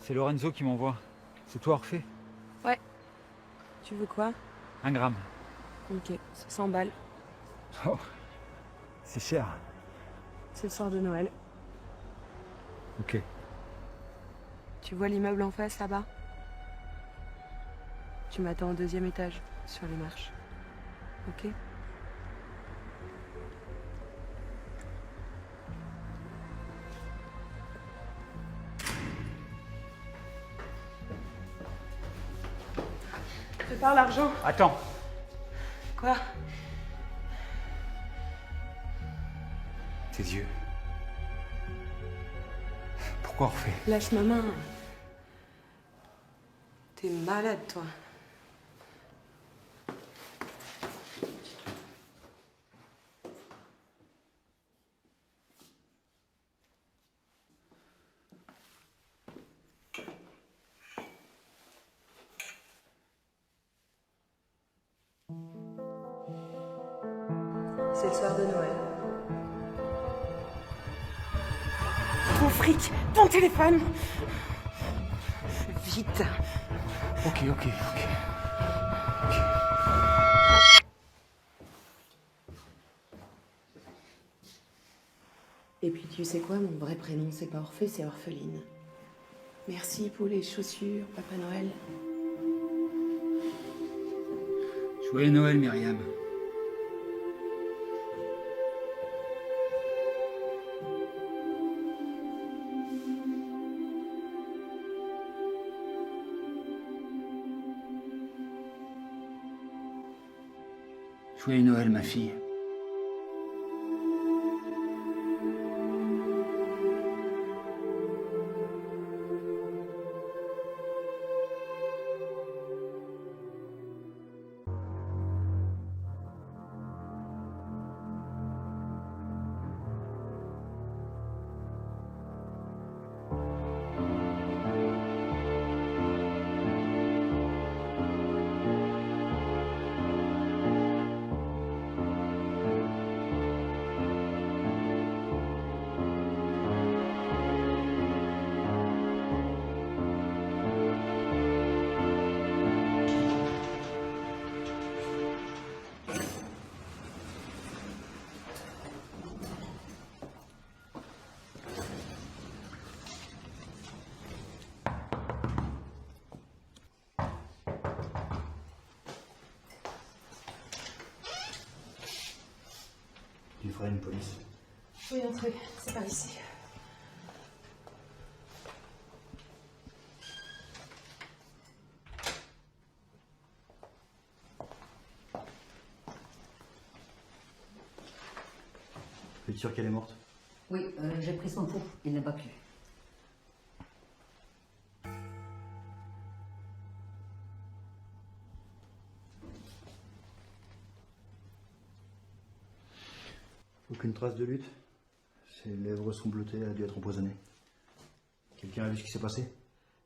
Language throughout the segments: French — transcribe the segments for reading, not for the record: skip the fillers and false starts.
C'est Lorenzo qui m'envoie. C'est toi, Orphée? Ouais. Tu veux quoi? 1 gramme. Ok, 100 balles. Oh, c'est cher. C'est le soir de Noël. Ok. Tu vois l'immeuble en face, là-bas? Tu m'attends au 2e étage, sur les marches. Ok? Prépare l'argent. Attends. Quoi? Tes yeux. Pourquoi Orphée? Lâche ma main. T'es malade, toi. C'est le soir de Noël. Ton fric, ton téléphone. Vite. Ok. Et puis tu sais quoi, mon vrai prénom c'est pas Orphée, c'est Orpheline. Merci pour les chaussures, Papa Noël. Joyeux Noël, Myriam. Joyeux Noël, ma fille. Tu ferais une police? Oui, entrez, c'est par ici. Tu es sûr qu'elle est morte? Oui, j'ai pris son pouls, il n'est pas plus. Aucune trace de lutte. Ses lèvres sont bleutées, elle a dû être empoisonnée. Quelqu'un a vu ce qui s'est passé?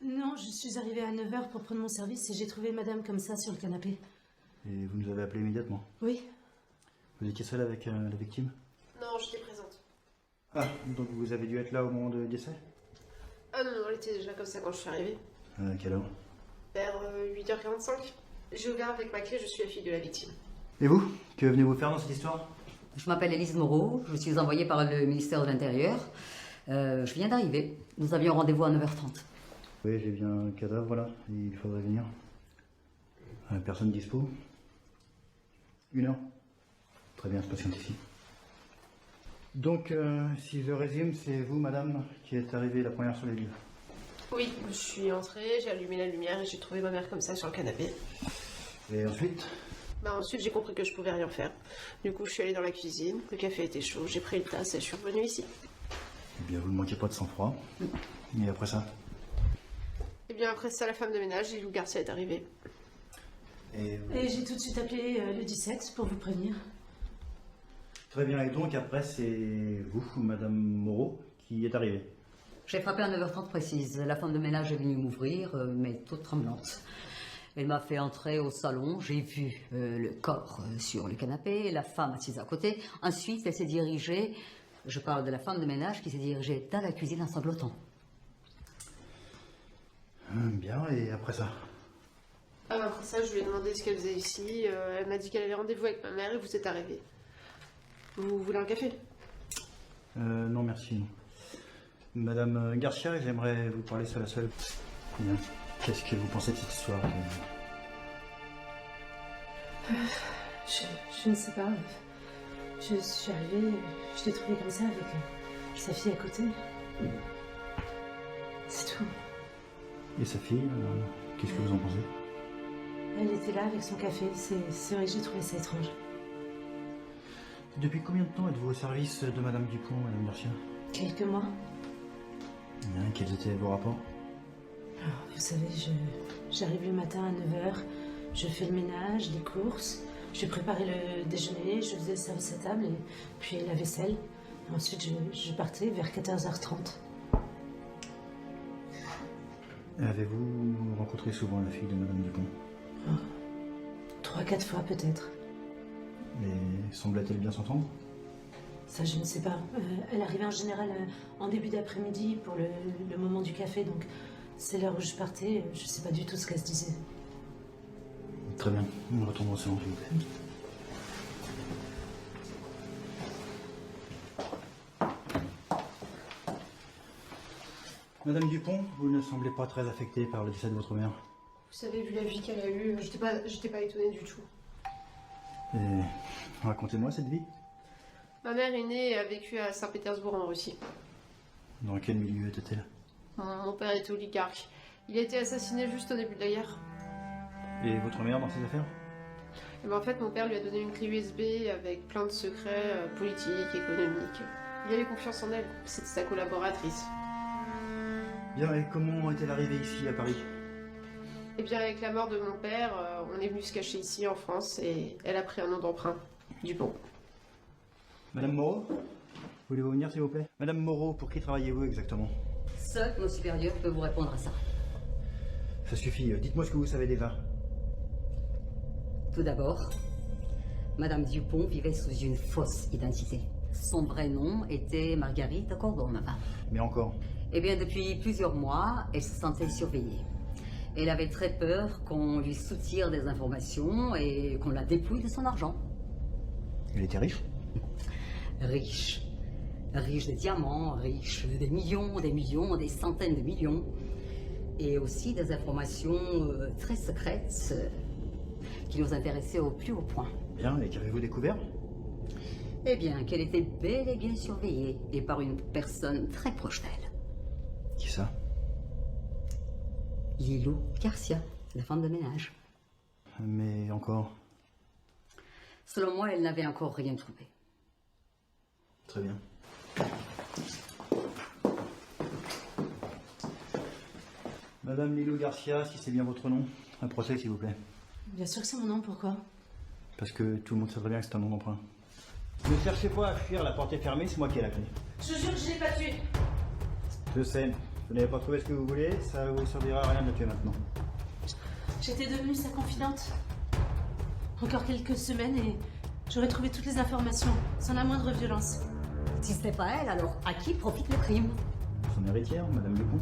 Non, je suis arrivée à 9h pour prendre mon service et j'ai trouvé madame comme ça sur le canapé. Et vous nous avez appelé immédiatement? Oui. Vous étiez seule avec la victime? Non, j'étais présente. Ah, donc vous avez dû être là au moment de décès? Ah non, elle était déjà comme ça quand je suis arrivée. À quelle heure? Vers 8h45. J'ai ouvert avec ma clé, je suis la fille de la victime. Et vous? Que venez-vous faire dans cette histoire? Je m'appelle Élise Moreau, je suis envoyée par le ministère de l'Intérieur. Je viens d'arriver. Nous avions rendez-vous à 9h30. Oui, j'ai bien un cadavre, voilà. Il faudrait venir. Personne dispo? 1 heure? Très bien, je patiente ici. Donc, si je résume, c'est vous, madame, qui êtes arrivée la première sur les lieux. Oui, je suis entrée, j'ai allumé la lumière et j'ai trouvé ma mère comme ça sur le canapé. Et ensuite? Ensuite, j'ai compris que je pouvais rien faire. Du coup, je suis allée dans la cuisine, le café était chaud, j'ai pris une tasse et je suis revenue ici. Eh bien, vous ne manquez pas de sang-froid. Et après ça? bien après ça, la femme de ménage, Lilou Garcia est arrivée. Et Et j'ai tout de suite appelé le 17 pour vous prévenir. très bien, et donc après c'est vous, Madame Moreau, qui est arrivée. J'ai frappé à 9h30 précise. La femme de ménage est venue m'ouvrir, mais toute tremblante. Elle m'a fait entrer au salon. J'ai vu le corps sur le canapé, la femme assise à côté. Ensuite, elle s'est dirigée, je parle de la femme de ménage qui s'est dirigée dans la cuisine en sanglotant. Bien, et après ça? Après ça, je lui ai demandé ce qu'elle faisait ici. Elle m'a dit qu'elle avait rendez-vous avec ma mère et vous êtes arrivée. Vous voulez un café? Non, merci. Non. Madame Garcia, j'aimerais vous parler seul à seul. Bien. Qu'est-ce que vous pensez de cette histoire? Je ne sais pas. Je suis arrivée, je l'ai trouvée comme ça avec sa fille à côté. C'est tout. Et sa fille, qu'est-ce que vous en pensez? Elle était là avec son café. C'est vrai que j'ai trouvé ça étrange. Depuis combien de temps êtes-vous au service de Madame Dupont, Madame Garcia? Quelques mois. Bien, quels étaient vos rapports? Alors, vous savez, j'arrive le matin à 9h, je fais le ménage, les courses, je préparais le déjeuner, je faisais le service à table et puis la vaisselle. Et ensuite, je partais vers 14h30. Avez-vous rencontré souvent la fille de Madame Dupont? 3-4 fois peut-être. Et semblait-elle bien s'entendre? Ça, je ne sais pas. Elle arrivait en général en début d'après-midi pour le moment du café, donc c'est l'heure où je partais. Je ne sais pas du tout ce qu'elle se disait. Très bien, nous retournons au salon, s'il vous plaît. Madame Dupont, vous ne semblez pas très affectée par le décès de votre mère. Vous savez, vu la vie qu'elle a eue, j'étais pas étonnée du tout. Et racontez-moi cette vie. Ma mère est née et a vécu à Saint-Pétersbourg en Russie. Dans quel milieu était-elle? Mon père était oligarque. Il a été assassiné juste au début de la guerre. Et votre mère dans ses affaires? Et en fait, mon père lui a donné une clé USB avec plein de secrets politiques, économiques. Il avait confiance en elle. C'était sa collaboratrice. Bien, et comment est-elle arrivée ici, à Paris? Et bien, avec la mort de mon père, on est venu se cacher ici en France et elle a pris un nom d'emprunt, Dupont. Madame Moreau, voulez-vous venir, s'il vous plaît? Madame Moreau, pour qui travaillez-vous exactement? Seul nos supérieurs peut vous répondre à ça. Ça suffit, dites-moi ce que vous savez déjà. Tout d'abord, Madame Dupont vivait sous une fausse identité. Son vrai nom était Marguerite Cordonova. Mais encore. Eh bien, depuis plusieurs mois, elle se sentait surveillée. Elle avait très peur qu'on lui soutire des informations et qu'on la dépouille de son argent. Elle était riche? Riche. Riche de diamants, riche des millions, des centaines de millions. Et aussi des informations très secrètes qui nous intéressaient au plus haut point. Bien, et qu'avez-vous découvert? Eh bien, qu'elle était bel et bien surveillée et par une personne très proche d'elle. Qui ça? Lilou Garcia, la femme de ménage. Mais encore. Selon moi, elle n'avait encore rien trouvé. Très bien. Madame Lilou Garcia, si c'est bien votre nom, un procès, s'il vous plaît. Bien sûr que c'est mon nom, pourquoi? Parce que tout le monde sait très bien que c'est un nom d'emprunt. Ne cherchez pas à fuir, la porte est fermée, c'est moi qui ai la clé. Je jure que je l'ai pas tué. Je sais, vous n'avez pas trouvé ce que vous voulez, ça vous servira à rien de le tuer maintenant. J'étais devenue sa confidente. Encore quelques semaines et j'aurais trouvé toutes les informations, sans la moindre violence. Si ce n'est pas elle, alors à qui profite le crime? Son héritière, Madame Dupont.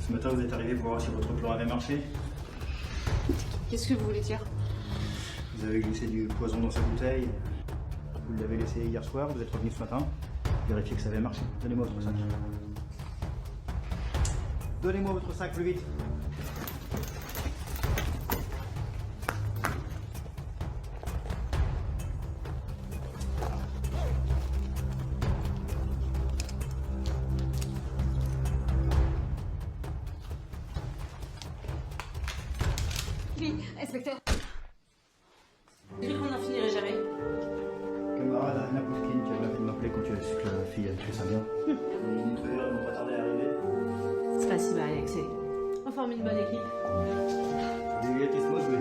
Ce matin, vous êtes arrivé pour voir si votre plan avait marché. Qu'est-ce que vous voulez dire? Vous avez glissé du poison dans sa bouteille. Vous l'avez laissé hier soir, vous êtes revenu ce matin. Vérifiez que ça avait marché. Donnez-moi votre sac. Donnez-moi votre sac plus vite. Oui, inspecteur. J'ai vu qu'on n'en finirait jamais. Camarade Anna Pouskine, tu as bien fait de m'appeler quand tu as su que la fille avait tué sa mère. Les nettoyeurs n'ont pas tardé à arriver. C'est pas si mal, Alexei. On forme une bonne équipe. Привет из Москвы.